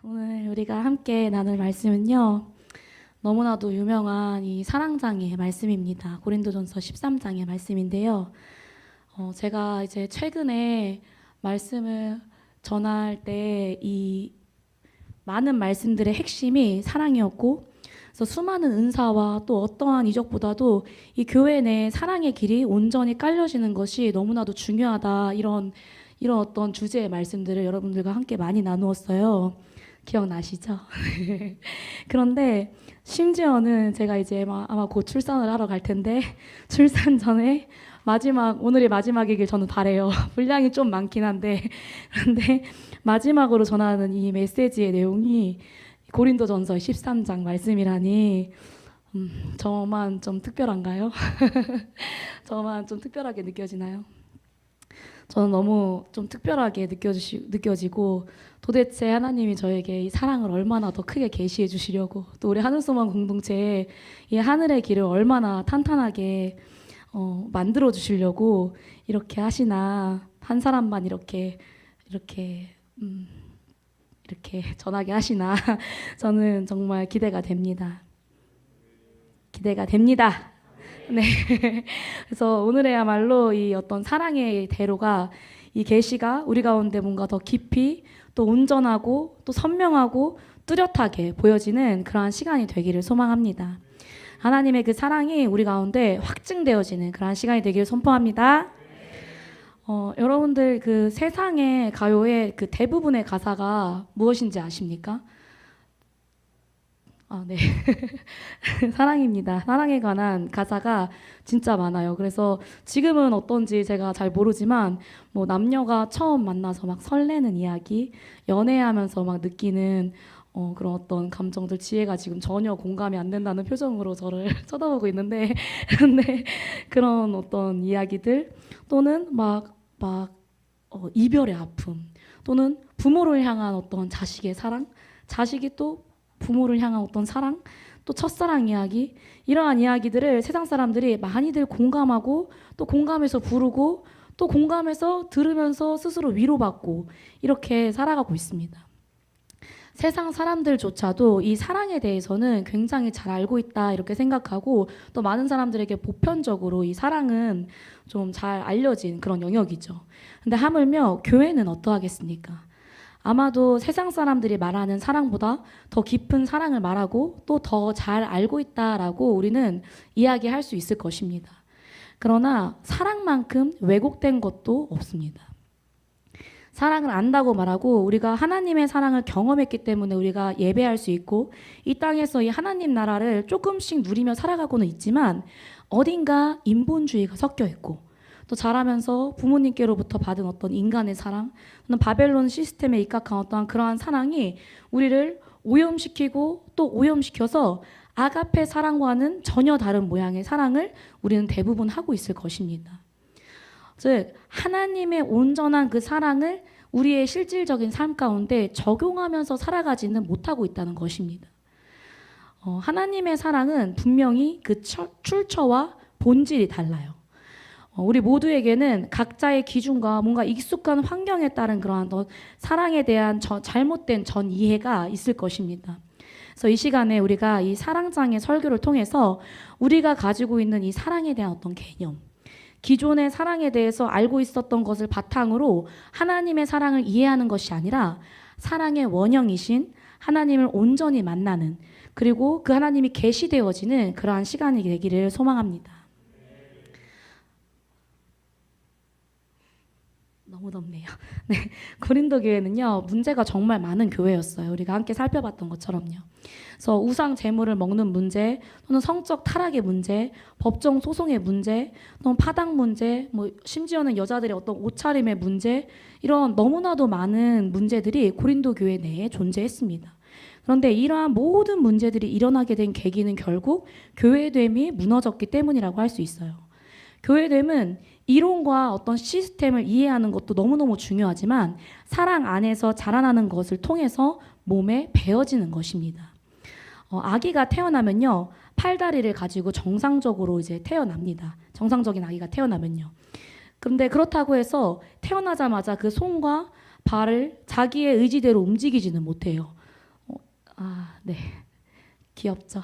오늘 우리가 함께 나눌 말씀은요. 너무나도 유명한 이 사랑장의 말씀입니다. 고린도전서 13장의 말씀인데요. 제가 이제 최근에 말씀을 전할 때 이 많은 말씀들의 핵심이 사랑이었고, 그래서 수많은 은사와 또 어떠한 이적보다도 이 교회 내 사랑의 길이 온전히 깔려지는 것이 너무나도 중요하다, 이런 어떤 주제의 말씀들을 여러분들과 함께 많이 나누었어요. 기억나시죠? 그런데 심지어는 제가 이제 아마 곧 출산을 하러 갈 텐데, 출산 전에 오늘이 마지막이길 저는 바래요. 분량이 좀 많긴 한데, 그런데 마지막으로 전하는 이 메시지의 내용이 고린도전서 13장 말씀이라니, 저만 좀 특별한가요? 저만 좀 특별하게 느껴지나요? 저는 너무 좀 특별하게 느껴지고, 도대체 하나님이 저에게 이 사랑을 얼마나 더 크게 계시해 주시려고, 또 우리 하늘소망 공동체에 이 하늘의 길을 얼마나 탄탄하게 만들어 주시려고 이렇게 하시나, 한 사람만 이렇게 전하게 하시나 저는 정말 기대가 됩니다. 네. 그래서 오늘에야말로 이 어떤 사랑의 대로가, 이 계시가 우리 가운데 뭔가 더 깊이 또 온전하고 또 선명하고 뚜렷하게 보여지는 그러한 시간이 되기를 소망합니다. 하나님의 그 사랑이 우리 가운데 확증되어지는 그러한 시간이 되기를 선포합니다. 여러분들 그 세상의 가요의 그 대부분의 가사가 무엇인지 아십니까? 네. 사랑입니다. 사랑에 관한 가사가 진짜 많아요. 그래서 지금은 어떤지 제가 잘 모르지만, 뭐 남녀가 처음 만나서 막 설레는 이야기, 연애하면서 막 느끼는 그런 어떤 감정들, 지혜가 지금 전혀 공감이 안 된다는 표정으로 저를 쳐다보고 있는데, 근데 그런 어떤 이야기들, 또는 이별의 아픔, 또는 부모를 향한 어떤 자식의 사랑, 자식이 또 부모를 향한 어떤 사랑, 또 첫사랑 이야기, 이러한 이야기들을 세상 사람들이 많이들 공감하고, 또 공감해서 부르고, 또 공감해서 들으면서 스스로 위로받고, 이렇게 살아가고 있습니다. 세상 사람들조차도 이 사랑에 대해서는 굉장히 잘 알고 있다, 이렇게 생각하고, 또 많은 사람들에게 보편적으로 이 사랑은 좀 잘 알려진 그런 영역이죠. 근데 하물며 교회는 어떠하겠습니까? 아마도 세상 사람들이 말하는 사랑보다 더 깊은 사랑을 말하고 또 더 잘 알고 있다라고 우리는 이야기할 수 있을 것입니다. 그러나 사랑만큼 왜곡된 것도 없습니다. 사랑을 안다고 말하고 우리가 하나님의 사랑을 경험했기 때문에 우리가 예배할 수 있고, 이 땅에서 이 하나님 나라를 조금씩 누리며 살아가고는 있지만, 어딘가 인본주의가 섞여 있고, 또 자라면서 부모님께로부터 받은 어떤 인간의 사랑, 또는 바벨론 시스템에 입각한 어떠한 그러한 사랑이 우리를 오염시키고 또 오염시켜서 아가페 사랑과는 전혀 다른 모양의 사랑을 우리는 대부분 하고 있을 것입니다. 즉 하나님의 온전한 그 사랑을 우리의 실질적인 삶 가운데 적용하면서 살아가지는 못하고 있다는 것입니다. 하나님의 사랑은 분명히 그 출처와 본질이 달라요. 우리 모두에게는 각자의 기준과 뭔가 익숙한 환경에 따른 그러한 사랑에 대한 잘못된 전 이해가 있을 것입니다. 그래서 이 시간에 우리가 이 사랑장의 설교를 통해서 우리가 가지고 있는 이 사랑에 대한 어떤 개념, 기존의 사랑에 대해서 알고 있었던 것을 바탕으로 하나님의 사랑을 이해하는 것이 아니라, 사랑의 원형이신 하나님을 온전히 만나는, 그리고 그 하나님이 계시되어지는 그러한 시간이 되기를 소망합니다. 너무 덥네요. 네, 고린도 교회는요, 문제가 정말 많은 교회였어요. 우리가 함께 살펴봤던 것처럼요. 그래서 우상 제물을 먹는 문제, 또는 성적 타락의 문제, 법정 소송의 문제, 또는 파당 문제, 심지어는 여자들의 어떤 옷차림의 문제, 이런 너무나도 많은 문제들이 고린도 교회 내에 존재했습니다. 그런데 이러한 모든 문제들이 일어나게 된 계기는 결국 교회됨이 무너졌기 때문이라고 할 수 있어요. 교회됨은 이론과 어떤 시스템을 이해하는 것도 너무너무 중요하지만, 사랑 안에서 자라나는 것을 통해서 몸에 배어지는 것입니다. 아기가 태어나면요, 팔다리를 가지고 정상적으로 이제 태어납니다. 정상적인 아기가 태어나면요. 그런데 그렇다고 해서 태어나자마자 그 손과 발을 자기의 의지대로 움직이지는 못해요. 네. 귀엽죠?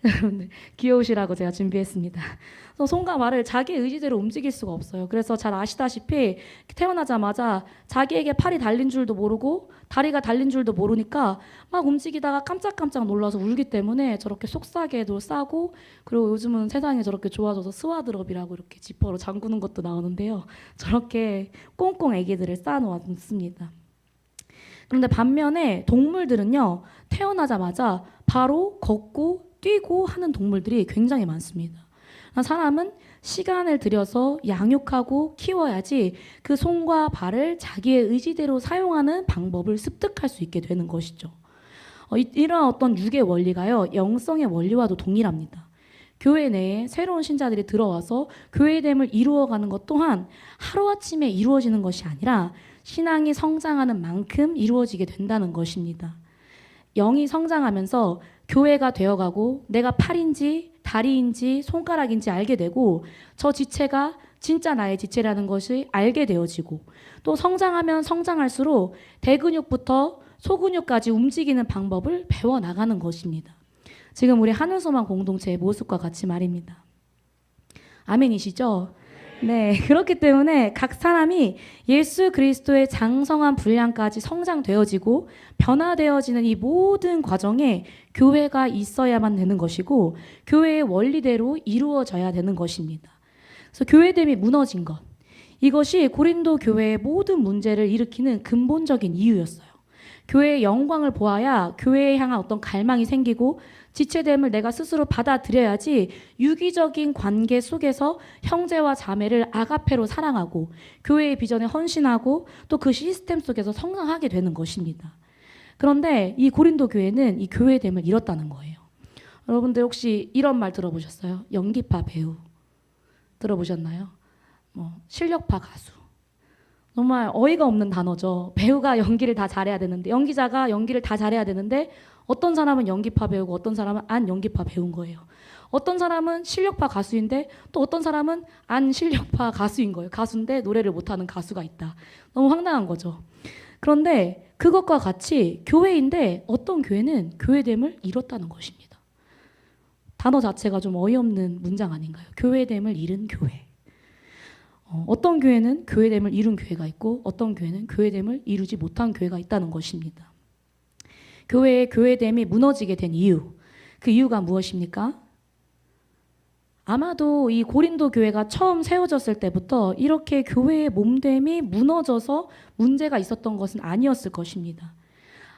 여러분들 귀여우시라고 제가 준비했습니다. 그래서 손과 발을 자기 의지대로 움직일 수가 없어요. 그래서 잘 아시다시피 태어나자마자 자기에게 팔이 달린 줄도 모르고 다리가 달린 줄도 모르니까 막 움직이다가 깜짝깜짝 놀라서 울기 때문에 저렇게 속삭여도 싸고, 그리고 요즘은 세상이 저렇게 좋아져서 스와드럽이라고 이렇게 지퍼로 잠그는 것도 나오는데요. 저렇게 꽁꽁 애기들을 쌓아놓습니다. 그런데 반면에 동물들은요, 태어나자마자 바로 걷고 뛰고 하는 동물들이 굉장히 많습니다. 사람은 시간을 들여서 양육하고 키워야지 그 손과 발을 자기의 의지대로 사용하는 방법을 습득할 수 있게 되는 것이죠. 이러한 어떤 육의 원리가요, 영성의 원리와도 동일합니다. 교회 내에 새로운 신자들이 들어와서 교회됨을 이루어가는 것 또한 하루아침에 이루어지는 것이 아니라 신앙이 성장하는 만큼 이루어지게 된다는 것입니다. 영이 성장하면서 교회가 되어가고 내가 팔인지 다리인지 손가락인지 알게 되고 저 지체가 진짜 나의 지체라는 것을 알게 되어지고, 또 성장하면 성장할수록 대근육부터 소근육까지 움직이는 방법을 배워나가는 것입니다. 지금 우리 하늘소망 공동체의 모습과 같이 말입니다. 아멘이시죠? 네, 그렇기 때문에 각 사람이 예수 그리스도의 장성한 분량까지 성장되어지고 변화되어지는 이 모든 과정에 교회가 있어야만 되는 것이고, 교회의 원리대로 이루어져야 되는 것입니다. 그래서 교회됨이 무너진 것, 이것이 고린도 교회의 모든 문제를 일으키는 근본적인 이유였어요. 교회의 영광을 보아야 교회에 향한 어떤 갈망이 생기고 지체됨을 내가 스스로 받아들여야지 유기적인 관계 속에서 형제와 자매를 아가페로 사랑하고 교회의 비전에 헌신하고 또 그 시스템 속에서 성장하게 되는 것입니다. 그런데 이 고린도 교회는 이 교회됨을 잃었다는 거예요. 여러분들 혹시 이런 말 들어보셨어요? 연기파 배우 들어보셨나요? 실력파 가수. 정말 어이가 없는 단어죠. 배우가 연기를 다 잘해야 되는데, 연기자가 연기를 다 잘해야 되는데 어떤 사람은 연기파 배우고 어떤 사람은 안 연기파 배우인 거예요. 어떤 사람은 실력파 가수인데 또 어떤 사람은 안 실력파 가수인 거예요. 가수인데 노래를 못하는 가수가 있다. 너무 황당한 거죠. 그런데 그것과 같이 교회인데 어떤 교회는 교회됨을 잃었다는 것입니다. 단어 자체가 좀 어이없는 문장 아닌가요? 교회됨을 잃은 교회. 어떤 교회는 교회됨을 이룬 교회가 있고 어떤 교회는 교회됨을 이루지 못한 교회가 있다는 것입니다. 교회의 교회됨이 무너지게 된 이유, 그 이유가 무엇입니까? 아마도 이 고린도 교회가 처음 세워졌을 때부터 이렇게 교회의 몸됨이 무너져서 문제가 있었던 것은 아니었을 것입니다.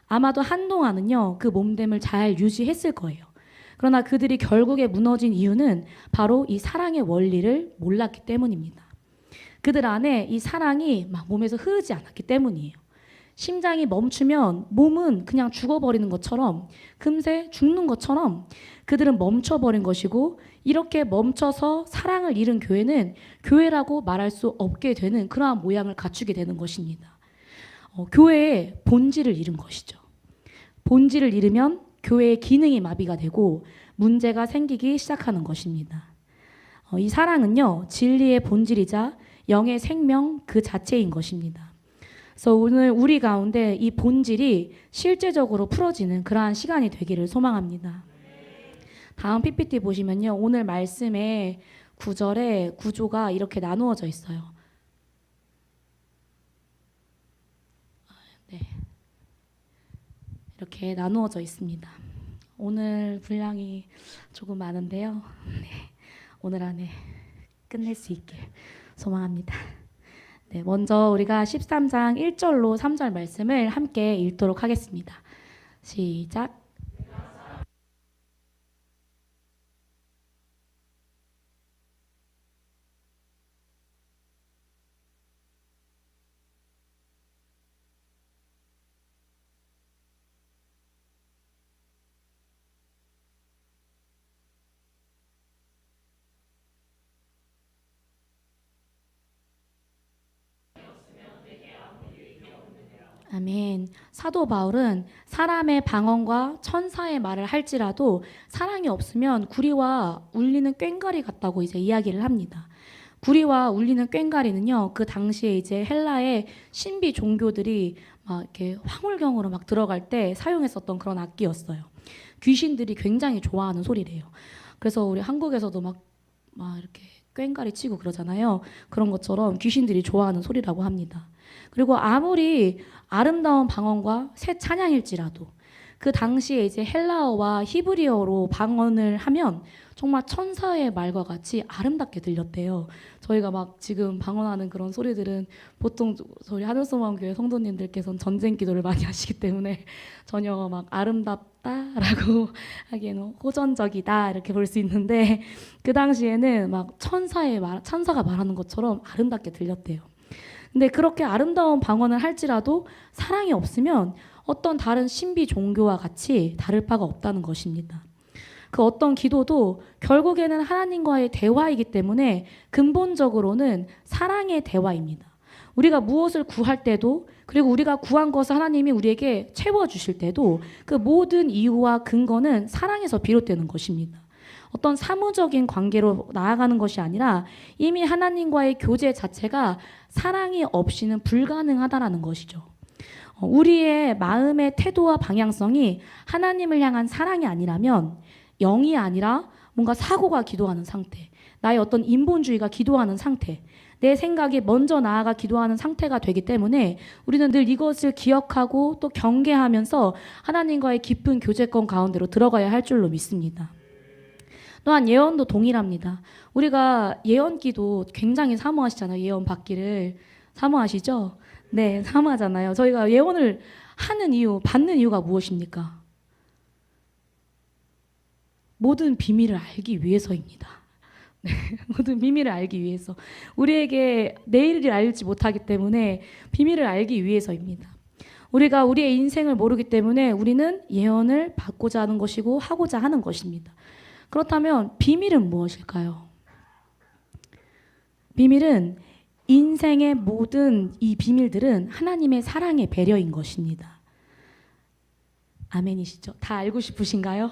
아마도 한동안은요, 그 몸됨을 잘 유지했을 거예요. 그러나 그들이 결국에 무너진 이유는 바로 이 사랑의 원리를 몰랐기 때문입니다. 그들 안에 이 사랑이 막 몸에서 흐르지 않았기 때문이에요. 심장이 멈추면 몸은 그냥 죽어버리는 것처럼, 금세 죽는 것처럼 그들은 멈춰버린 것이고, 이렇게 멈춰서 사랑을 잃은 교회는 교회라고 말할 수 없게 되는 그러한 모양을 갖추게 되는 것입니다. 교회의 본질을 잃은 것이죠. 본질을 잃으면 교회의 기능이 마비가 되고 문제가 생기기 시작하는 것입니다. 이 사랑은요, 진리의 본질이자 영의 생명 그 자체인 것입니다. 그래서 오늘 우리 가운데 이 본질이 실제적으로 풀어지는 그러한 시간이 되기를 소망합니다. 다음 PPT 보시면요, 오늘 말씀의 구절의 구조가 이렇게 나누어져 있어요. 네, 이렇게 나누어져 있습니다. 오늘 분량이 조금 많은데요. 네, 오늘 안에 끝낼 수 있길 소망합니다. 네, 먼저 우리가 13장 1절로 3절 말씀을 함께 읽도록 하겠습니다. 시작. 아멘. 사도 바울은 사람의 방언과 천사의 말을 할지라도 사랑이 없으면 구리와 울리는 꽹과리 같다고 이제 이야기를 합니다. 구리와 울리는 꽹과리는요, 그 당시에 이제 헬라의 신비 종교들이 막 이렇게 황홀경으로 막 들어갈 때 사용했었던 그런 악기였어요. 귀신들이 굉장히 좋아하는 소리래요. 그래서 우리 한국에서도 막 이렇게 꽹과리 치고 그러잖아요. 그런 것처럼 귀신들이 좋아하는 소리라고 합니다. 그리고 아무리 아름다운 방언과 새 찬양일지라도 그 당시에 이제 헬라어와 히브리어로 방언을 하면 정말 천사의 말과 같이 아름답게 들렸대요. 저희가 막 지금 방언하는 그런 소리들은 보통 저희 하늘소망교회 성도님들께서는 전쟁 기도를 많이 하시기 때문에 전혀 막 아름답다라고 하기에는 호전적이다 이렇게 볼 수 있는데 그 당시에는 막 천사가 말하는 것처럼 아름답게 들렸대요. 근데 그렇게 아름다운 방언을 할지라도 사랑이 없으면 어떤 다른 신비 종교와 같이 다를 바가 없다는 것입니다. 그 어떤 기도도 결국에는 하나님과의 대화이기 때문에 근본적으로는 사랑의 대화입니다. 우리가 무엇을 구할 때도 그리고 우리가 구한 것을 하나님이 우리에게 채워주실 때도 그 모든 이유와 근거는 사랑에서 비롯되는 것입니다. 어떤 사무적인 관계로 나아가는 것이 아니라 이미 하나님과의 교제 자체가 사랑이 없이는 불가능하다라는 것이죠. 우리의 마음의 태도와 방향성이 하나님을 향한 사랑이 아니라면 영이 아니라 뭔가 사고가 기도하는 상태, 나의 어떤 인본주의가 기도하는 상태, 내 생각이 먼저 나아가 기도하는 상태가 되기 때문에 우리는 늘 이것을 기억하고 또 경계하면서 하나님과의 깊은 교제권 가운데로 들어가야 할 줄로 믿습니다. 또한 예언도 동일합니다. 우리가 예언기도 굉장히 사모하시잖아요. 예언 받기를 사모하시죠? 네, 사모하잖아요. 저희가 예언을 하는 이유, 받는 이유가 무엇입니까? 모든 비밀을 알기 위해서입니다. 네, 모든 비밀을 알기 위해서. 우리에게 내일을 알지 못하기 때문에 비밀을 알기 위해서입니다. 우리가 우리의 인생을 모르기 때문에 우리는 예언을 받고자 하는 것이고 하고자 하는 것입니다. 그렇다면 비밀은 무엇일까요? 비밀은 인생의 모든 이 비밀들은 하나님의 사랑의 배려인 것입니다. 아멘이시죠? 다 알고 싶으신가요?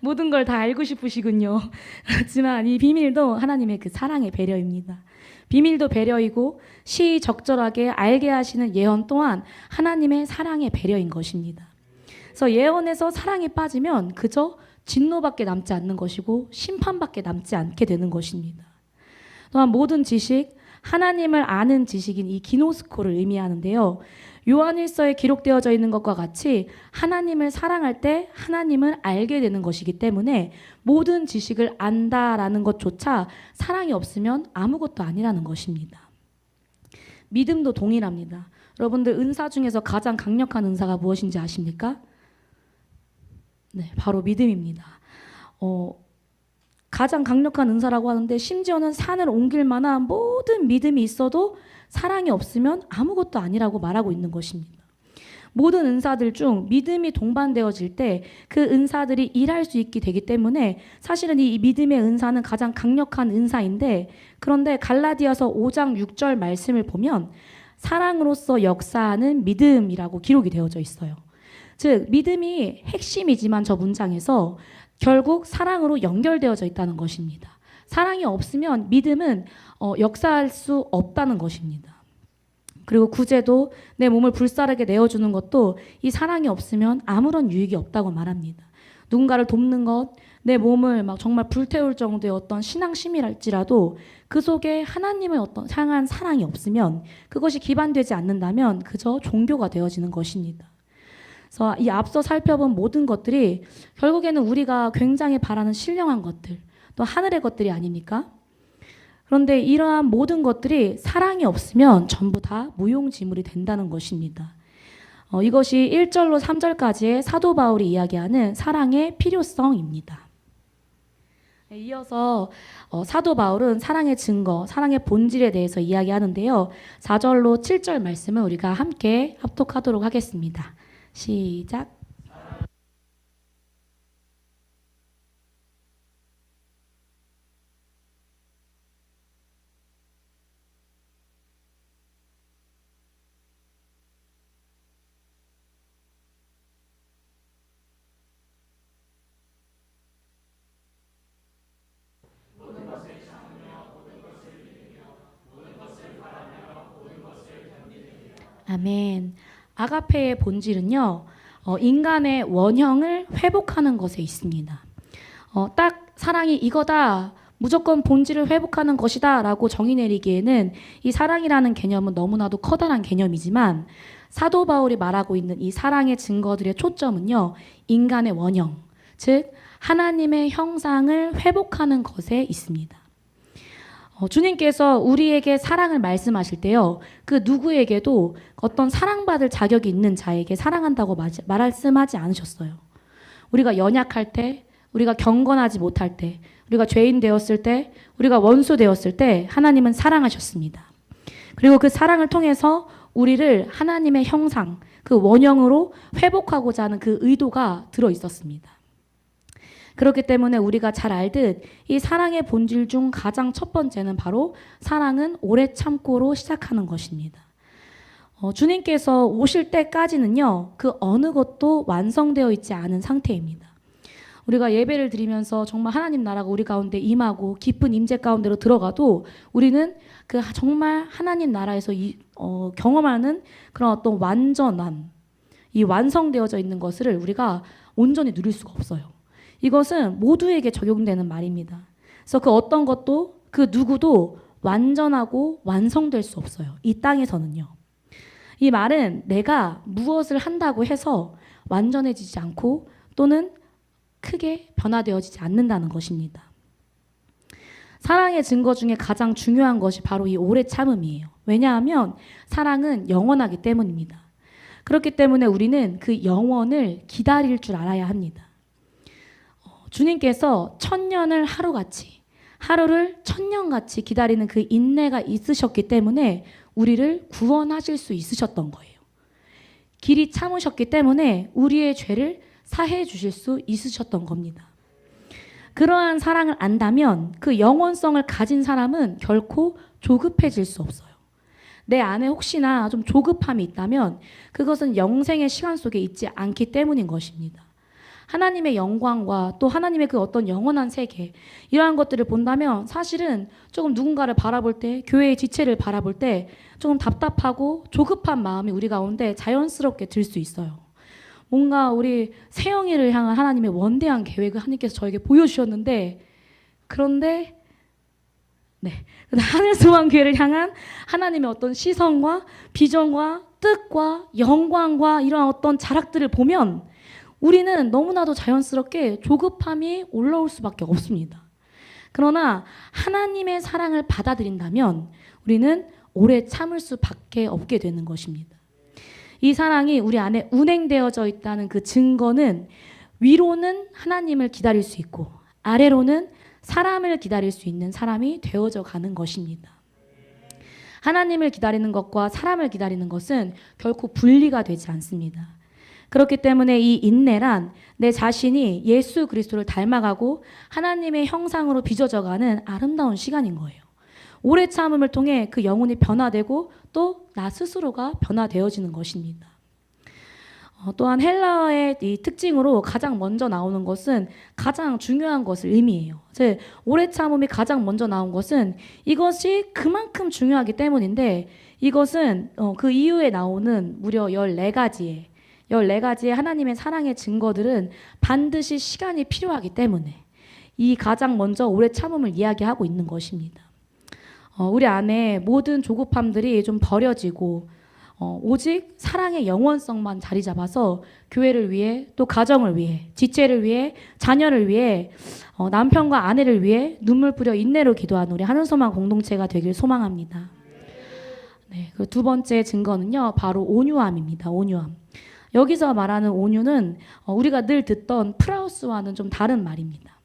모든 걸 다 알고 싶으시군요. 그렇지만 이 비밀도 하나님의 그 사랑의 배려입니다. 비밀도 배려이고 시적절하게 알게 하시는 예언 또한 하나님의 사랑의 배려인 것입니다. 그래서 예언에서 사랑이 빠지면 그저 진노밖에 남지 않는 것이고 심판밖에 남지 않게 되는 것입니다. 또한 모든 지식, 하나님을 아는 지식인 이 기노스코를 의미하는데요. 요한일서에 기록되어져 있는 것과 같이 하나님을 사랑할 때 하나님을 알게 되는 것이기 때문에 모든 지식을 안다라는 것조차 사랑이 없으면 아무것도 아니라는 것입니다. 믿음도 동일합니다. 여러분들 은사 중에서 가장 강력한 은사가 무엇인지 아십니까? 네, 바로 믿음입니다. 가장 강력한 은사라고 하는데 심지어는 산을 옮길 만한 모든 믿음이 있어도 사랑이 없으면 아무것도 아니라고 말하고 있는 것입니다. 모든 은사들 중 믿음이 동반되어질 때 그 은사들이 일할 수 있게 되기 때문에 사실은 이 믿음의 은사는 가장 강력한 은사인데 그런데 갈라디아서 5장 6절 말씀을 보면 사랑으로서 역사하는 믿음이라고 기록이 되어져 있어요. 즉 믿음이 핵심이지만 저 문장에서 결국 사랑으로 연결되어져 있다는 것입니다. 사랑이 없으면 믿음은 역사할 수 없다는 것입니다. 그리고 구제도 내 몸을 불사르게 내어주는 것도 이 사랑이 없으면 아무런 유익이 없다고 말합니다. 누군가를 돕는 것, 내 몸을 막 정말 불태울 정도의 어떤 신앙심이랄지라도 그 속에 하나님의 어떤 향한 사랑이 없으면 그것이 기반되지 않는다면 그저 종교가 되어지는 것입니다. 그래서 이 앞서 살펴본 모든 것들이 결국에는 우리가 굉장히 바라는 신령한 것들, 또 하늘의 것들이 아닙니까? 그런데 이러한 모든 것들이 사랑이 없으면 전부 다 무용지물이 된다는 것입니다. 이것이 1절로 3절까지의 사도 바울이 이야기하는 사랑의 필요성입니다. 이어서 사도 바울은 사랑의 증거, 사랑의 본질에 대해서 이야기하는데요. 4절로 7절 말씀을 우리가 함께 합독하도록 하겠습니다. 시작. 아멘. 아가페의 본질은요, 인간의 원형을 회복하는 것에 있습니다. 딱 사랑이 이거다, 무조건 본질을 회복하는 것이다 라고 정의 내리기에는 이 사랑이라는 개념은 너무나도 커다란 개념이지만 사도 바울이 말하고 있는 이 사랑의 증거들의 초점은요, 인간의 원형, 즉 하나님의 형상을 회복하는 것에 있습니다. 주님께서 우리에게 사랑을 말씀하실 때요, 그 누구에게도 어떤 사랑받을 자격이 있는 자에게 사랑한다고 말씀하지 않으셨어요. 우리가 연약할 때, 우리가 경건하지 못할 때, 우리가 죄인 되었을 때, 우리가 원수 되었을 때 하나님은 사랑하셨습니다. 그리고 그 사랑을 통해서 우리를 하나님의 형상, 그 원형으로 회복하고자 하는 그 의도가 들어 있었습니다. 그렇기 때문에 우리가 잘 알듯 이 사랑의 본질 중 가장 첫 번째는 바로 사랑은 오래 참고로 시작하는 것입니다. 주님께서 오실 때까지는요, 그 어느 것도 완성되어 있지 않은 상태입니다. 우리가 예배를 드리면서 정말 하나님 나라가 우리 가운데 임하고 깊은 임재 가운데로 들어가도 우리는 그 정말 하나님 나라에서 경험하는 그런 어떤 완전한, 이 완성되어져 있는 것을 우리가 온전히 누릴 수가 없어요. 이것은 모두에게 적용되는 말입니다. 그래서 그 어떤 것도 그 누구도 완전하고 완성될 수 없어요. 이 땅에서는요. 이 말은 내가 무엇을 한다고 해서 완전해지지 않고 또는 크게 변화되어지지 않는다는 것입니다. 사랑의 증거 중에 가장 중요한 것이 바로 이 오래 참음이에요. 왜냐하면 사랑은 영원하기 때문입니다. 그렇기 때문에 우리는 그 영원을 기다릴 줄 알아야 합니다. 주님께서 1000년을 하루같이, 하루를 1000년같이 기다리는 그 인내가 있으셨기 때문에 우리를 구원하실 수 있으셨던 거예요. 길이 참으셨기 때문에 우리의 죄를 사해 주실 수 있으셨던 겁니다. 그러한 사랑을 안다면 그 영원성을 가진 사람은 결코 조급해질 수 없어요. 내 안에 혹시나 좀 조급함이 있다면 그것은 영생의 시간 속에 있지 않기 때문인 것입니다. 하나님의 영광과 또 하나님의 그 어떤 영원한 세계, 이러한 것들을 본다면 사실은 조금 누군가를 바라볼 때, 교회의 지체를 바라볼 때 조금 답답하고 조급한 마음이 우리 가운데 자연스럽게 들 수 있어요. 뭔가 우리 세영이를 향한 하나님의 원대한 계획을 하나님께서 저에게 보여주셨는데, 그런데 하늘소망교회를 향한 하나님의 어떤 시선과 비전과 뜻과 영광과 이러한 어떤 자락들을 보면 우리는 너무나도 자연스럽게 조급함이 올라올 수밖에 없습니다. 그러나 하나님의 사랑을 받아들인다면 우리는 오래 참을 수밖에 없게 되는 것입니다. 이 사랑이 우리 안에 운행되어져 있다는 그 증거는 위로는 하나님을 기다릴 수 있고 아래로는 사람을 기다릴 수 있는 사람이 되어져 가는 것입니다. 하나님을 기다리는 것과 사람을 기다리는 것은 결코 분리가 되지 않습니다. 그렇기 때문에 이 인내란 내 자신이 예수 그리스도를 닮아가고 하나님의 형상으로 빚어져가는 아름다운 시간인 거예요. 오래 참음을 통해 그 영혼이 변화되고 또 나 스스로가 변화되어지는 것입니다. 또한 헬라어의 이 특징으로 가장 먼저 나오는 것은 가장 중요한 것을 의미해요. 즉 오래 참음이 가장 먼저 나온 것은 이것이 그만큼 중요하기 때문인데 이것은 그 이후에 나오는 무려 14가지의 하나님의 사랑의 증거들은 반드시 시간이 필요하기 때문에 이 가장 먼저 오래 참음을 이야기하고 있는 것입니다. 우리 안에 모든 조급함들이 좀 버려지고 오직 사랑의 영원성만 자리 잡아서 교회를 위해 또 가정을 위해 지체를 위해 자녀를 위해 남편과 아내를 위해 눈물 뿌려 인내로 기도하는 우리 하늘소망 공동체가 되길 소망합니다. 네, 그 두 번째 증거는요 바로 온유함입니다. 온유함. 여기서 말하는 온유는 우리가 늘 듣던 프라우스와는 좀 다른 말입니다.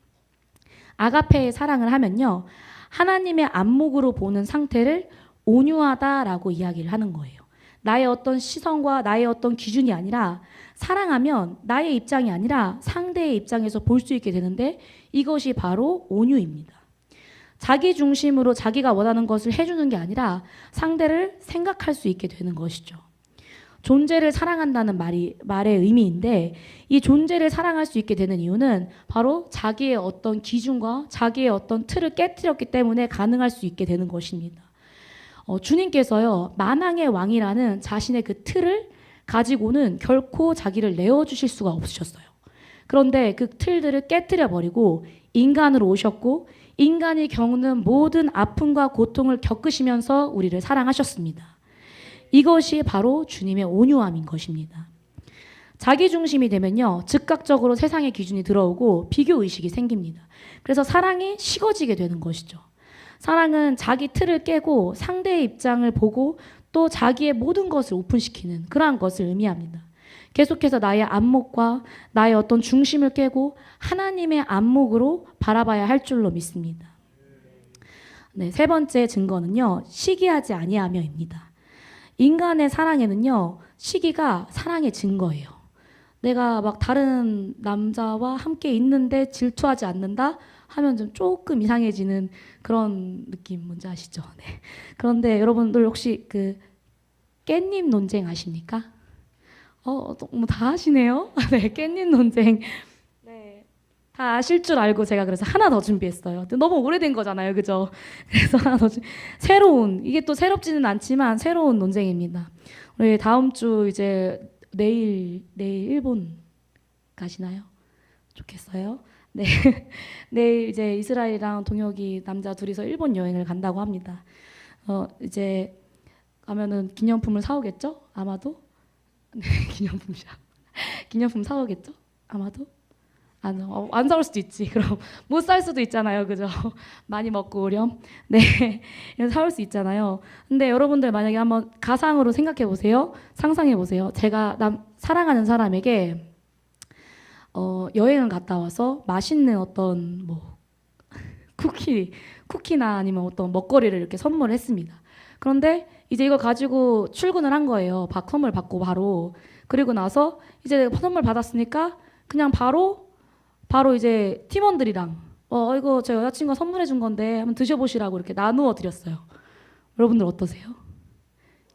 아가페의 사랑을 하면요 하나님의 안목으로 보는 상태를 온유하다라고 이야기를 하는 거예요. 나의 어떤 시선과 나의 어떤 기준이 아니라 사랑하면 나의 입장이 아니라 상대의 입장에서 볼 수 있게 되는데 이것이 바로 온유입니다. 자기 중심으로 자기가 원하는 것을 해주는 게 아니라 상대를 생각할 수 있게 되는 것이죠. 존재를 사랑한다는 말의 의미인데 이 존재를 사랑할 수 있게 되는 이유는 바로 자기의 어떤 기준과 자기의 어떤 틀을 깨뜨렸기 때문에 가능할 수 있게 되는 것입니다. 주님께서요 만왕의 왕이라는 자신의 그 틀을 가지고는 결코 자기를 내어주실 수가 없으셨어요. 그런데 그 틀들을 깨뜨려 버리고 인간으로 오셨고 인간이 겪는 모든 아픔과 고통을 겪으시면서 우리를 사랑하셨습니다. 이것이 바로 주님의 온유함인 것입니다. 자기 중심이 되면요, 즉각적으로 세상의 기준이 들어오고 비교 의식이 생깁니다. 그래서 사랑이 식어지게 되는 것이죠. 사랑은 자기 틀을 깨고 상대의 입장을 보고 또 자기의 모든 것을 오픈시키는 그러한 것을 의미합니다. 계속해서 나의 안목과 나의 어떤 중심을 깨고 하나님의 안목으로 바라봐야 할 줄로 믿습니다. 네, 세 번째 증거는요, 시기하지 아니하며입니다. 인간의 사랑에는요, 시기가 사랑의 증거예요. 내가 막 다른 남자와 함께 있는데 질투하지 않는다 하면 좀 조금 이상해지는 그런 느낌 뭔지 아시죠? 네. 그런데 여러분들 혹시 그 깻잎 논쟁 아십니까? 너무 다 아시네요. 네, 깻잎 논쟁. 네, 다 아실 줄 알고 제가 그래서 하나 더 준비했어요. 너무 오래된 거잖아요, 그죠? 그래서 하나 더 이게 또 새롭지는 않지만 새로운 논쟁입니다. 우리 다음 주 이제 내일 일본 가시나요? 좋겠어요. 네, 내일 이제 이스라엘이랑 동혁이 남자 둘이서 일본 여행을 간다고 합니다. 이제 가면은 기념품을 사오겠죠? 아마도. 네, 기념품 사오겠죠? 아마도. 안 사올 수도 있지. 그럼 못 살 수도 있잖아요, 그죠? 많이 먹고 오렴. 네, 사올 수 있잖아요. 근데 여러분들 만약에 한번 가상으로 생각해 보세요. 상상해 보세요. 제가 사랑하는 사람에게 여행을 갔다 와서 맛있는 어떤 뭐 쿠키나 아니면 어떤 먹거리를 이렇게 선물했습니다. 그런데 이제 이거 가지고 출근을 한 거예요. 선물 받고 바로. 그리고 나서 이제 선물 받았으니까 그냥 바로 이제 팀원들이랑 이거 제 여자친구가 선물해 준 건데 한번 드셔보시라고 이렇게 나누어 드렸어요. 여러분들 어떠세요?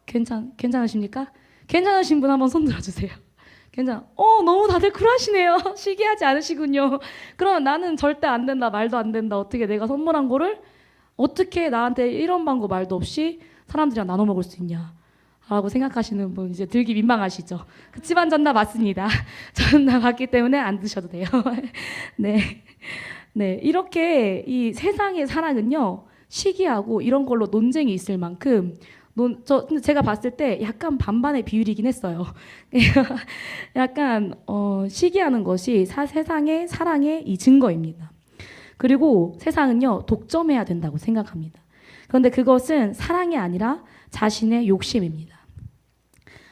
괜찮으십니까? 괜찮으신 분 한번 손 들어주세요. 너무 다들 쿨하시네요. 시기하지 않으시군요. 그러면 나는 절대 안 된다, 말도 안 된다. 어떻게 내가 선물한 거를 어떻게 나한테 이런 방법 말도 없이 사람들이랑 나눠 먹을 수 있냐 라고 생각하시는 분 이제 들기 민망하시죠. 그치만 전나 맞습니다. 전나 맞기 때문에 안 드셔도 돼요. 네, 이렇게 이 세상의 사랑은요, 시기하고 이런 걸로 논쟁이 있을 만큼 근데 제가 봤을 때 약간 반반의 비율이긴 했어요. 약간 시기하는 것이 세상의 사랑의 이 증거입니다. 그리고 세상은요, 독점해야 된다고 생각합니다. 그런데 그것은 사랑이 아니라 자신의 욕심입니다.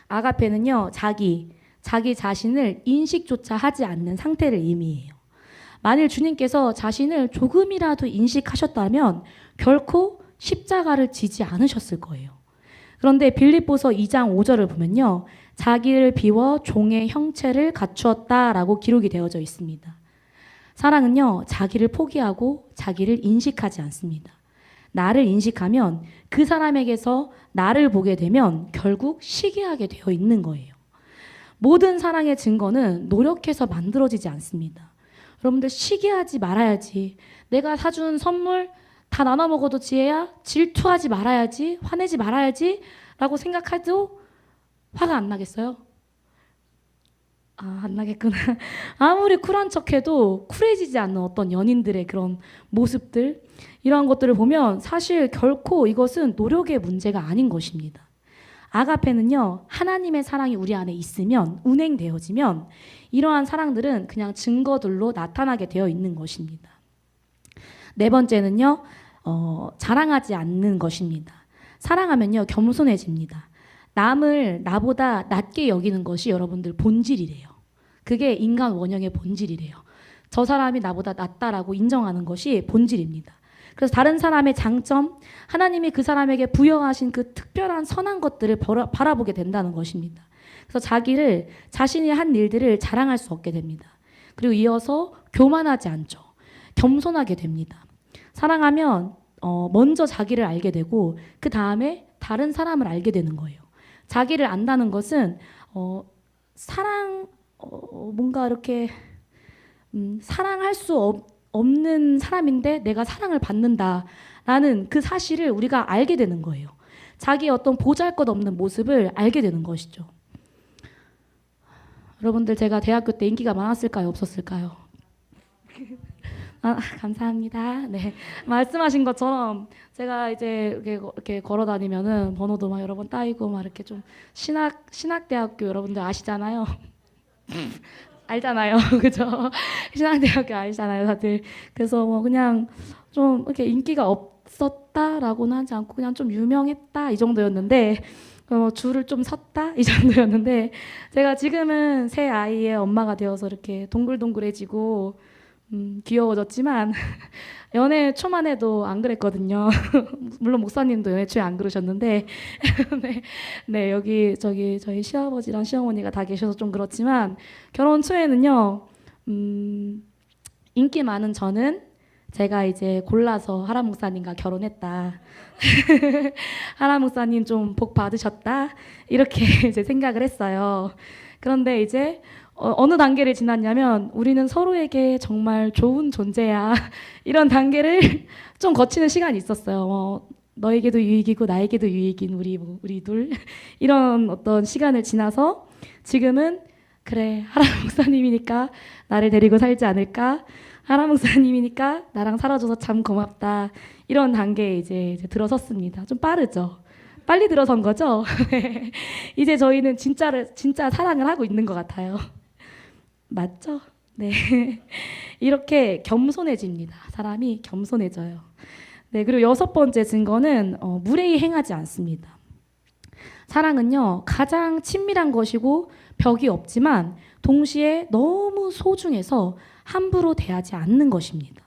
아가페는요, 자기 자신을 인식조차 하지 않는 상태를 의미해요. 만일 주님께서 자신을 조금이라도 인식하셨다면 결코 십자가를 지지 않으셨을 거예요. 그런데 빌립보서 2장 5절을 보면요, 자기를 비워 종의 형체를 갖추었다라고 기록이 되어져 있습니다. 사랑은요, 자기를 포기하고 자기를 인식하지 않습니다. 나를 인식하면 그 사람에게서 나를 보게 되면 결국 시기하게 되어 있는 거예요. 모든 사랑의 증거는 노력해서 만들어지지 않습니다. 여러분들 시기하지 말아야지. 내가 사준 선물 다 나눠 먹어도 지혜야. 질투하지 말아야지. 화내지 말아야지 라고 생각해도 화가 안 나겠어요? 안 나겠구나. 아무리 쿨한 척해도 쿨해지지 않는 어떤 연인들의 그런 모습들, 이러한 것들을 보면 사실 결코 이것은 노력의 문제가 아닌 것입니다. 아가페는요, 하나님의 사랑이 우리 안에 있으면, 운행되어지면 이러한 사랑들은 그냥 증거들로 나타나게 되어 있는 것입니다. 네 번째는요, 자랑하지 않는 것입니다. 사랑하면요, 겸손해집니다. 남을 나보다 낮게 여기는 것이 여러분들 본질이래요. 그게 인간 원형의 본질이래요. 저 사람이 나보다 낫다라고 인정하는 것이 본질입니다. 그래서 다른 사람의 장점, 하나님이 그 사람에게 부여하신 그 특별한 선한 것들을 바라보게 된다는 것입니다. 그래서 자신이 한 일들을 자랑할 수 없게 됩니다. 그리고 이어서 교만하지 않죠. 겸손하게 됩니다. 사랑하면 먼저 자기를 알게 되고 그 다음에 다른 사람을 알게 되는 거예요. 자기를 안다는 것은 뭔가 이렇게 사랑할 수 없는 사람인데 내가 사랑을 받는다라는 그 사실을 우리가 알게 되는 거예요. 자기의 어떤 보잘것없는 모습을 알게 되는 것이죠. 여러분들 제가 대학교 때 인기가 많았을까요? 없었을까요? 아, 감사합니다. 네. 말씀하신 것처럼 제가 이제 이렇게 걸어 다니면은 번호도 막 여러 번 따이고 막 이렇게 좀 신학대학교 여러분들 아시잖아요. 알잖아요. 그죠? 신학대학교 알잖아요, 다들. 그래서 뭐 그냥 좀 이렇게 인기가 없었다라고는 하지 않고 그냥 좀 유명했다 이 정도였는데 줄을 좀 섰다 이 정도였는데 제가 지금은 새 아이의 엄마가 되어서 이렇게 동글동글해지고 귀여워졌지만 연애 초만 해도 안 그랬거든요. 물론 목사님도 연애 초에 안 그러셨는데 네, 네 여기 저기 저희 시아버지랑 시어머니가 다 계셔서 좀 그렇지만 결혼 초에는요 인기 많은 저는 제가 이제 골라서 하라 목사님과 결혼했다. 하라 목사님 좀 복 받으셨다. 이렇게 이제 생각을 했어요. 그런데 이제 어느 단계를 지났냐면 우리는 서로에게 정말 좋은 존재야. 이런 단계를 좀 거치는 시간이 있었어요. 너에게도 유익이고 나에게도 유익인 우리 둘 이런 어떤 시간을 지나서 지금은 그래 하라 목사님이니까 나를 데리고 살지 않을까? 하라 목사님이니까 나랑 살아줘서 참 고맙다. 이런 단계에 이제 들어섰습니다. 좀 빠르죠? 빨리 들어선 거죠? 이제 저희는 진짜 사랑을 하고 있는 것 같아요. 맞죠? 네. 이렇게 겸손해집니다. 사람이 겸손해져요. 네. 그리고 여섯 번째 증거는 무례히 행하지 않습니다. 사랑은요, 가장 친밀한 것이고 벽이 없지만 동시에 너무 소중해서 함부로 대하지 않는 것입니다.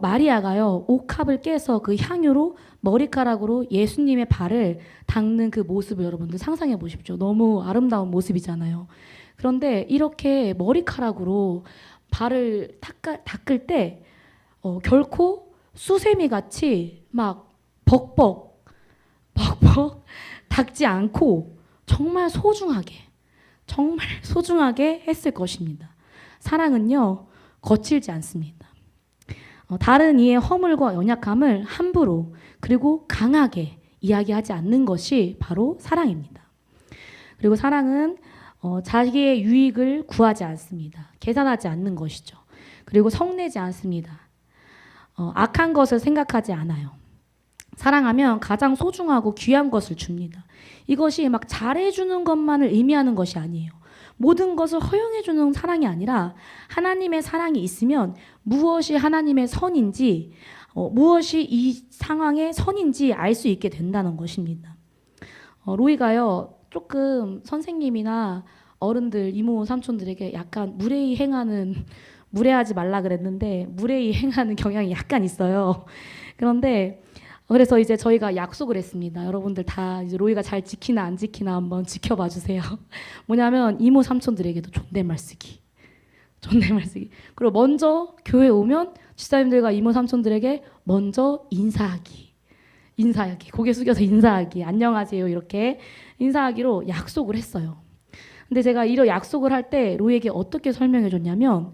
마리아가요, 옥합을 깨서 그 향유로 머리카락으로 예수님의 발을 닦는 그 모습을 여러분들 상상해 보십시오. 너무 아름다운 모습이잖아요. 그런데 이렇게 머리카락으로 발을 닦을 때 결코 수세미 같이 막 벅벅 닦지 않고 정말 소중하게 했을 것입니다. 사랑은요, 거칠지 않습니다. 다른 이의 허물과 연약함을 함부로 그리고 강하게 이야기하지 않는 것이 바로 사랑입니다. 그리고 사랑은 자기의 유익을 구하지 않습니다. 계산하지 않는 것이죠. 그리고 성내지 않습니다. 악한 것을 생각하지 않아요. 사랑하면 가장 소중하고 귀한 것을 줍니다. 이것이 막 잘해주는 것만을 의미하는 것이 아니에요. 모든 것을 허용해주는 사랑이 아니라 하나님의 사랑이 있으면 무엇이 하나님의 선인지 무엇이 이 상황의 선인지 알 수 있게 된다는 것입니다. 로이가요 조금 선생님이나 어른들 이모 삼촌들에게 약간 무례하지 말라 그랬는데 무례히 행하는 경향이 약간 있어요. 그런데 그래서 이제 저희가 약속을 했습니다. 여러분들 다 이제 로이가 잘 지키나 안 지키나 한번 지켜봐 주세요. 뭐냐면 이모 삼촌들에게도 존댓말 쓰기. 그리고 먼저 교회 오면 집사님들과 이모 삼촌들에게 먼저 인사하기. 고개 숙여서 인사하기. 안녕하세요. 이렇게 인사하기로 약속을 했어요. 근데 제가 이런 약속을 할 때 로이에게 어떻게 설명해 줬냐면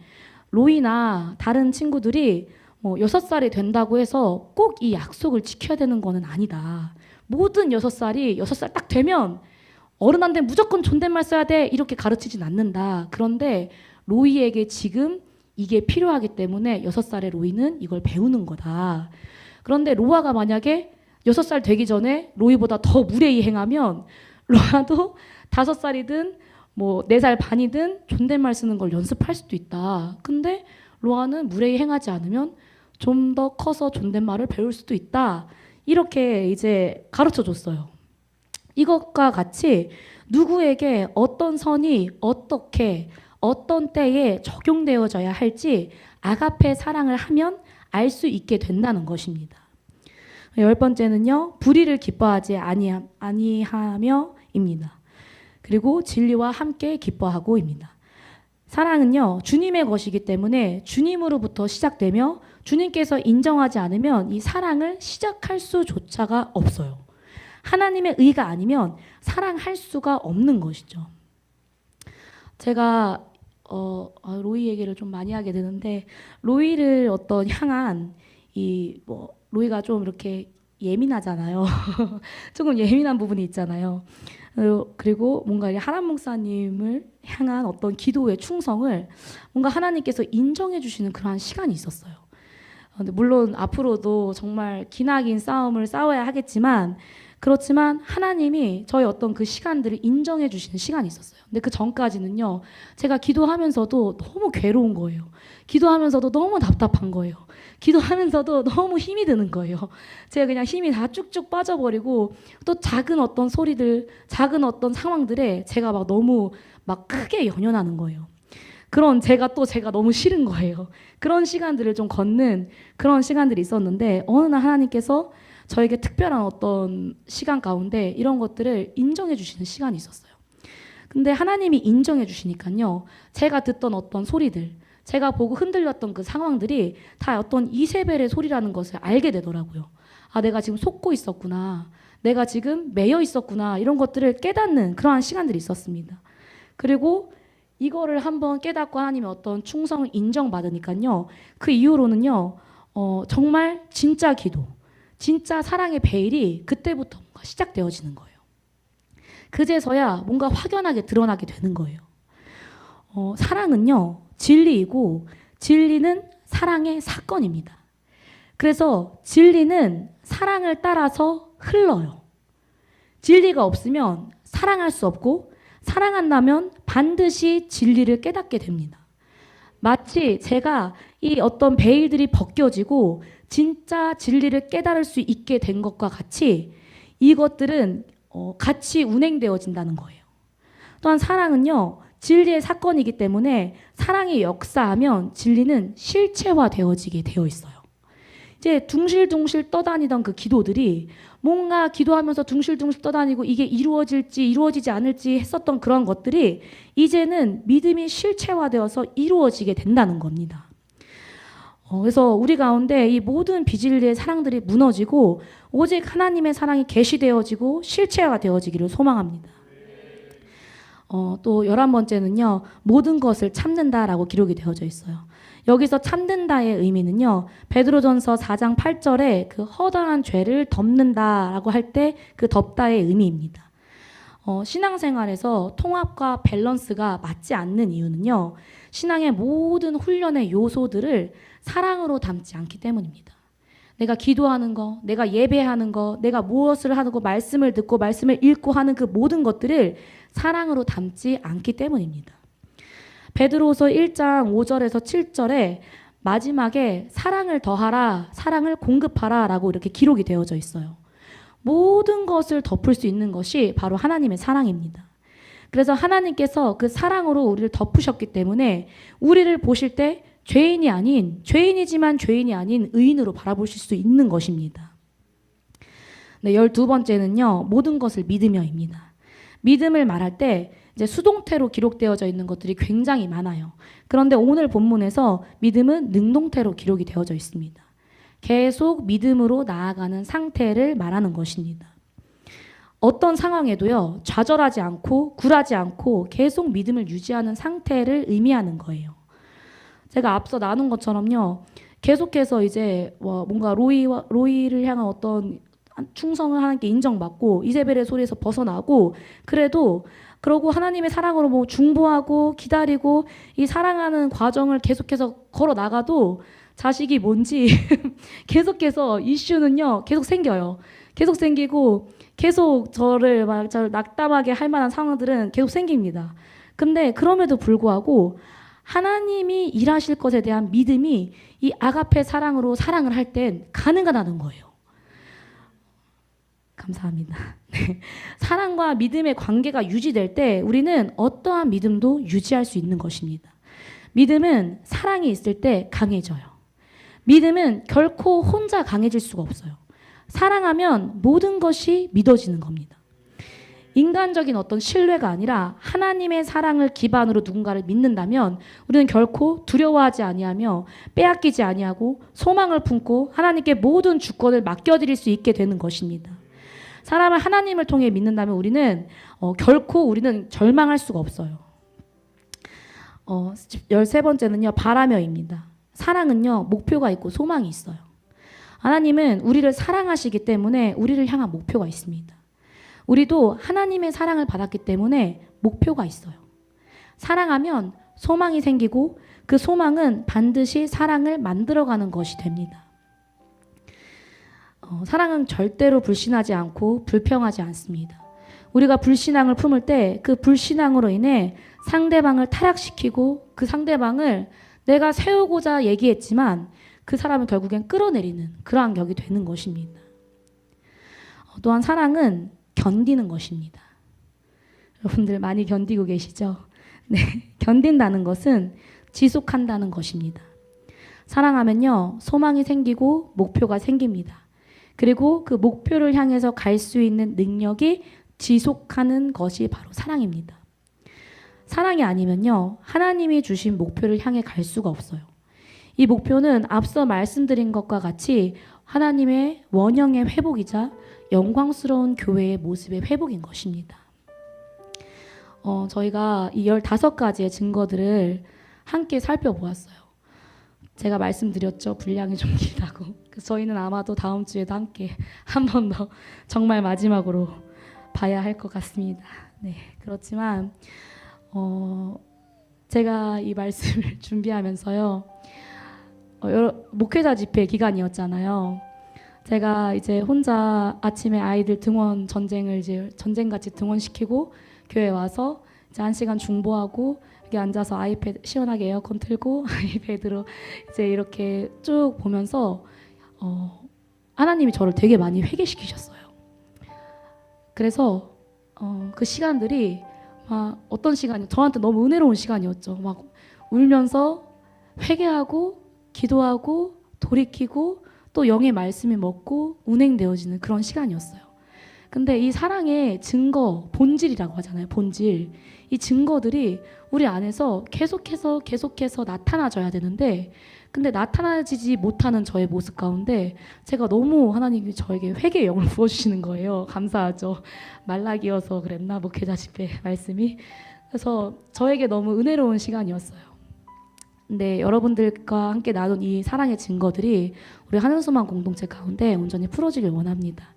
로이나 다른 친구들이 6살이 된다고 해서 꼭 이 약속을 지켜야 되는 거는 아니다. 모든 6살 딱 되면 어른한테 무조건 존댓말 써야 돼. 이렇게 가르치진 않는다. 그런데 로이에게 지금 이게 필요하기 때문에 6살의 로이는 이걸 배우는 거다. 그런데 로아가 만약에 6살 되기 전에 로이보다 더 무례히 행하면 로아도 5살이든 4살 반이든 존댓말 쓰는 걸 연습할 수도 있다. 근데 로아는 무례히 행하지 않으면 좀 더 커서 존댓말을 배울 수도 있다. 이렇게 이제 가르쳐 줬어요. 이것과 같이 누구에게 어떤 선이 어떻게 어떤 때에 적용되어져야 할지 아가페 사랑을 하면 알 수 있게 된다는 것입니다. 10번째는요. 불의를 기뻐하지 아니하며입니다. 그리고 진리와 함께 기뻐하고입니다. 사랑은요. 주님의 것이기 때문에 주님으로부터 시작되며 주님께서 인정하지 않으면 이 사랑을 시작할 수조차가 없어요. 하나님의 의가 아니면 사랑할 수가 없는 것이죠. 제가 로이 얘기를 좀 많이 하게 되는데 로이를 향한 로이가 좀 이렇게 예민하잖아요. 조금 예민한 부분이 있잖아요. 그리고 뭔가 하람 목사님을 향한 어떤 기도의 충성을 뭔가 하나님께서 인정해 주시는 그러한 시간이 있었어요. 근데 물론 앞으로도 정말 기나긴 싸움을 싸워야 하겠지만, 그렇지만 하나님이 저의 어떤 그 시간들을 인정해 주시는 시간이 있었어요. 근데 그 전까지는요, 제가 기도하면서도 너무 괴로운 거예요. 기도하면서도 너무 답답한 거예요. 기도하면서도 너무 힘이 드는 거예요. 제가 그냥 힘이 다 쭉쭉 빠져버리고, 또 작은 어떤 소리들, 작은 어떤 상황들에 제가 막 너무 막 크게 연연하는 거예요. 그런 제가 너무 싫은 거예요. 그런 시간들을 좀 걷는 그런 시간들이 있었는데, 어느 날 하나님께서 저에게 특별한 어떤 시간 가운데 이런 것들을 인정해 주시는 시간이 있었어요. 근데 하나님이 인정해 주시니까요, 제가 듣던 어떤 소리들, 제가 보고 흔들렸던 그 상황들이 다 어떤 이세벨의 소리라는 것을 알게 되더라고요. 아, 내가 지금 속고 있었구나. 내가 지금 매여 있었구나. 이런 것들을 깨닫는 그러한 시간들이 있었습니다. 그리고 이거를 한번 깨닫고 하나님의 어떤 충성을 인정받으니까요, 그 이후로는요, 정말 진짜 기도, 진짜 사랑의 베일이 그때부터 뭔가 시작되어지는 거예요. 그제서야 뭔가 확연하게 드러나게 되는 거예요. 사랑은요, 진리이고 진리는 사랑의 사건입니다. 그래서 진리는 사랑을 따라서 흘러요. 진리가 없으면 사랑할 수 없고, 사랑한다면 반드시 진리를 깨닫게 됩니다. 마치 제가 이 어떤 베일들이 벗겨지고 진짜 진리를 깨달을 수 있게 된 것과 같이 이것들은 같이 운행되어진다는 거예요. 또한 사랑은요, 진리의 사건이기 때문에 사랑이 역사하면 진리는 실체화되어지게 되어 있어요. 이제 둥실둥실 떠다니던 그 기도들이 뭔가 기도하면서 둥실둥실 떠다니고 이게 이루어질지 이루어지지 않을지 했었던 그런 것들이 이제는 믿음이 실체화되어서 이루어지게 된다는 겁니다. 그래서 우리 가운데 이 모든 비진리의 사랑들이 무너지고 오직 하나님의 사랑이 계시되어지고 실체화가 되어지기를 소망합니다. 또 11번째는요, 모든 것을 참는다라고 기록이 되어져 있어요. 여기서 참는다의 의미는요, 베드로전서 4장 8절에 그 허다한 죄를 덮는다라고 할 때 그 덮다의 의미입니다. 신앙생활에서 통합과 밸런스가 맞지 않는 이유는요, 신앙의 모든 훈련의 요소들을 사랑으로 담지 않기 때문입니다. 내가 기도하는 거, 내가 예배하는 거, 내가 무엇을 하고 말씀을 듣고 말씀을 읽고 하는 그 모든 것들을 사랑으로 담지 않기 때문입니다. 베드로서 1장 5절에서 7절에 마지막에 사랑을 더하라, 사랑을 공급하라 라고 이렇게 기록이 되어져 있어요. 모든 것을 덮을 수 있는 것이 바로 하나님의 사랑입니다. 그래서 하나님께서 그 사랑으로 우리를 덮으셨기 때문에 우리를 보실 때 죄인이지만 죄인이 아닌 의인으로 바라보실 수 있는 것입니다. 네, 12번째는요, 모든 것을 믿으며입니다. 믿음을 말할 때 이제 수동태로 기록되어져 있는 것들이 굉장히 많아요. 그런데 오늘 본문에서 믿음은 능동태로 기록이 되어져 있습니다. 계속 믿음으로 나아가는 상태를 말하는 것입니다. 어떤 상황에도요, 좌절하지 않고 굴하지 않고 계속 믿음을 유지하는 상태를 의미하는 거예요. 제가 앞서 나눈 것처럼요, 계속해서 이제 뭔가 로이를 향한 어떤 충성을 하나님께 인정받고 이세벨의 소리에서 벗어나고, 그러고 하나님의 사랑으로 뭐 중보하고 기다리고 이 사랑하는 과정을 계속해서 걸어 나가도 자식이 뭔지 계속해서 이슈는요, 계속 생겨요. 계속 생기고 계속 저를 낙담하게 할 만한 상황들은 계속 생깁니다. 근데 그럼에도 불구하고 하나님이 일하실 것에 대한 믿음이 이 아가페 사랑으로 사랑을 할 땐 가능하다는 거예요. 감사합니다. 네. 사랑과 믿음의 관계가 유지될 때 우리는 어떠한 믿음도 유지할 수 있는 것입니다. 믿음은 사랑이 있을 때 강해져요. 믿음은 결코 혼자 강해질 수가 없어요. 사랑하면 모든 것이 믿어지는 겁니다. 인간적인 어떤 신뢰가 아니라 하나님의 사랑을 기반으로 누군가를 믿는다면 우리는 결코 두려워하지 아니하며 빼앗기지 아니하고 소망을 품고 하나님께 모든 주권을 맡겨드릴 수 있게 되는 것입니다. 사람을 하나님을 통해 믿는다면 우리는 결코 우리는 절망할 수가 없어요. 13번째는요, 바라며입니다. 사랑은요, 목표가 있고 소망이 있어요. 하나님은 우리를 사랑하시기 때문에 우리를 향한 목표가 있습니다. 우리도 하나님의 사랑을 받았기 때문에 목표가 있어요. 사랑하면 소망이 생기고 그 소망은 반드시 사랑을 만들어가는 것이 됩니다. 사랑은 절대로 불신하지 않고 불평하지 않습니다. 우리가 불신앙을 품을 때 그 불신앙으로 인해 상대방을 타락시키고 그 상대방을 내가 세우고자 얘기했지만 그 사람을 결국엔 끌어내리는 그러한 격이 되는 것입니다. 또한 사랑은 견디는 것입니다. 여러분들 많이 견디고 계시죠? 네, 견딘다는 것은 지속한다는 것입니다. 사랑하면요, 소망이 생기고 목표가 생깁니다. 그리고 그 목표를 향해서 갈 수 있는 능력이 지속하는 것이 바로 사랑입니다. 사랑이 아니면요, 하나님이 주신 목표를 향해 갈 수가 없어요. 이 목표는 앞서 말씀드린 것과 같이 하나님의 원형의 회복이자 영광스러운 교회의 모습의 회복인 것입니다. 저희가 이 15가지의 증거들을 함께 살펴보았어요. 제가 말씀드렸죠. 분량이 좀 길다고. 그래서 저희는 아마도 다음 주에도 함께 한 번 더 정말 마지막으로 봐야 할 것 같습니다. 네, 그렇지만 제가 이 말씀을 준비하면서요. 목회자 집회 기간이었잖아요. 제가 이제 혼자 아침에 아이들 등원 전쟁같이 등원시키고 교회 와서 이제 1시간 중보하고 여기 앉아서 아이패드 시원하게 에어컨 틀고 아이패드로 이제 이렇게 쭉 보면서 하나님이 저를 되게 많이 회개시키셨어요. 그래서 그 시간들이 막 어떤 시간이 저한테 너무 은혜로운 시간이었죠. 막 울면서 회개하고 기도하고 돌이키고 또 영의 말씀이 먹고 운행되어지는 그런 시간이었어요. 근데 이 사랑의 증거, 본질이라고 하잖아요. 본질. 이 증거들이 우리 안에서 계속해서 나타나져야 되는데 근데 나타나지지 못하는 저의 모습 가운데 제가 너무 하나님이 저에게 회개의 영을 부어주시는 거예요. 감사하죠. 말라기여서 그랬나 목회자 집회 말씀이. 그래서 저에게 너무 은혜로운 시간이었어요. 근데 여러분들과 함께 나눈 이 사랑의 증거들이 우리 하늘소망 공동체 가운데 온전히 풀어지길 원합니다.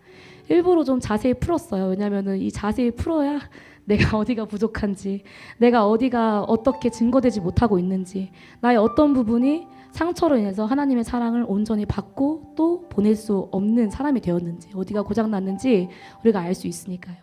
일부러 좀 자세히 풀었어요. 왜냐하면 이 자세히 풀어야 내가 어디가 부족한지, 내가 어디가 어떻게 증거되지 못하고 있는지, 나의 어떤 부분이 상처로 인해서 하나님의 사랑을 온전히 받고 또 보낼 수 없는 사람이 되었는지, 어디가 고장났는지 우리가 알 수 있으니까요.